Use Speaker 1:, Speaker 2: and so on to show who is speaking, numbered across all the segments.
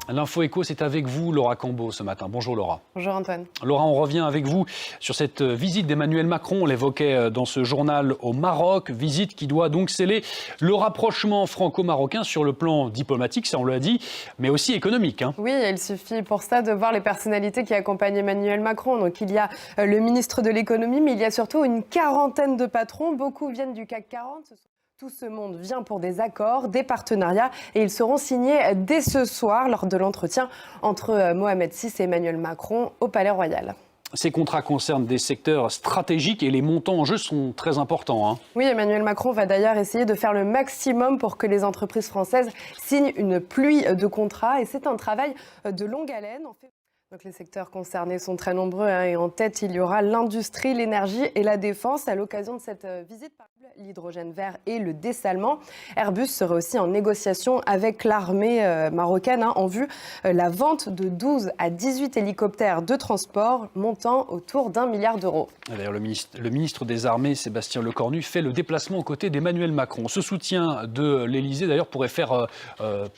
Speaker 1: L'info éco, c'est avec vous, Laura Cambo, ce matin. Bonjour Laura.
Speaker 2: Bonjour Antoine.
Speaker 1: Laura, on revient avec vous sur cette visite d'Emmanuel Macron. On l'évoquait dans ce journal au Maroc. Visite qui doit donc sceller le rapprochement franco-marocain sur le plan diplomatique, ça on l'a dit, mais aussi économique.
Speaker 2: Oui, il suffit pour ça de voir les personnalités qui accompagnent Emmanuel Macron. Donc il y a le ministre de l'économie, mais il y a surtout une quarantaine de patrons. Beaucoup viennent du CAC 40. Tout ce monde vient pour des accords, des partenariats et ils seront signés dès ce soir lors de l'entretien entre Mohamed VI et Emmanuel Macron au Palais Royal.
Speaker 1: Ces contrats concernent des secteurs stratégiques et les montants en jeu sont très importants.
Speaker 2: Oui, Emmanuel Macron va d'ailleurs essayer de faire le maximum pour que les entreprises françaises signent une pluie de contrats et c'est un travail de longue haleine. Donc les secteurs concernés sont très nombreux et en tête, il y aura l'industrie, l'énergie et la défense. À l'occasion de cette visite, l'hydrogène vert et le dessalement. Airbus serait aussi en négociation avec l'armée marocaine en vue la vente de 12 à 18 hélicoptères de transport montant autour d'1 milliard d'euros.
Speaker 1: D'ailleurs, le ministre des Armées, Sébastien Lecornu, fait le déplacement aux côtés d'Emmanuel Macron. Ce soutien de l'Élysée, d'ailleurs, pourrait faire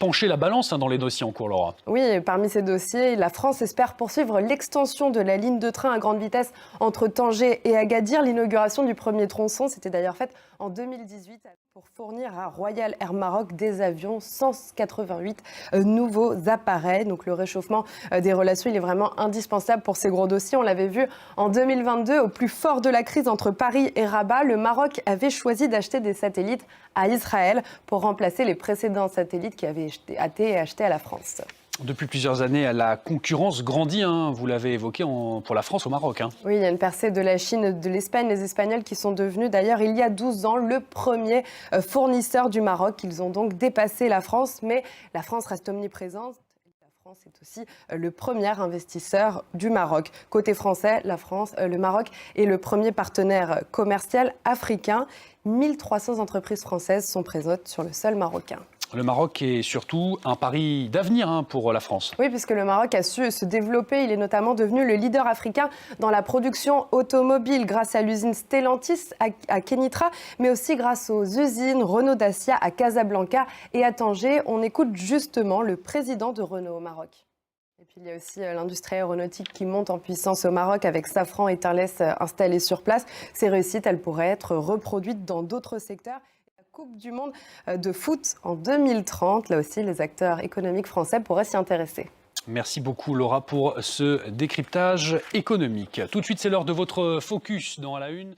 Speaker 1: pencher la balance dans les dossiers en cours, Laura.
Speaker 2: Oui, parmi ces dossiers, la France espère poursuivre l'extension de la ligne de train à grande vitesse entre Tanger et Agadir. L'inauguration du premier tronçon s'était d'ailleurs faite en 2018 pour fournir à Royal Air Maroc des avions, 188 nouveaux appareils. Donc le réchauffement des relations, il est vraiment indispensable pour ces gros dossiers. On l'avait vu en 2022, au plus fort de la crise entre Paris et Rabat, le Maroc avait choisi d'acheter des satellites à Israël pour remplacer les précédents satellites qui avaient été achetés à la France.
Speaker 1: Depuis plusieurs années, la concurrence grandit, vous l'avez évoqué, pour la France au Maroc.
Speaker 2: Oui, il y a une percée de la Chine, de l'Espagne, les Espagnols qui sont devenus d'ailleurs il y a 12 ans le premier fournisseur du Maroc. Ils ont donc dépassé la France, mais la France reste omniprésente. La France est aussi le premier investisseur du Maroc. Côté français, le Maroc est le premier partenaire commercial africain. 1300 entreprises françaises sont présentes sur le sol marocain.
Speaker 1: Le Maroc est surtout un pari d'avenir pour la France.
Speaker 2: Oui, puisque le Maroc a su se développer. Il est notamment devenu le leader africain dans la production automobile grâce à l'usine Stellantis à Kenitra, mais aussi grâce aux usines Renault Dacia à Casablanca et à Tanger. On écoute justement le président de Renault au Maroc. Et puis il y a aussi l'industrie aéronautique qui monte en puissance au Maroc avec Safran et Thales installés sur place. Ces réussites, elles pourraient être reproduites dans d'autres secteurs. Coupe du monde de foot en 2030. Là aussi, les acteurs économiques français pourraient s'y intéresser.
Speaker 1: Merci beaucoup Laura pour ce décryptage économique. Tout de suite, c'est l'heure de votre focus dans À la Une.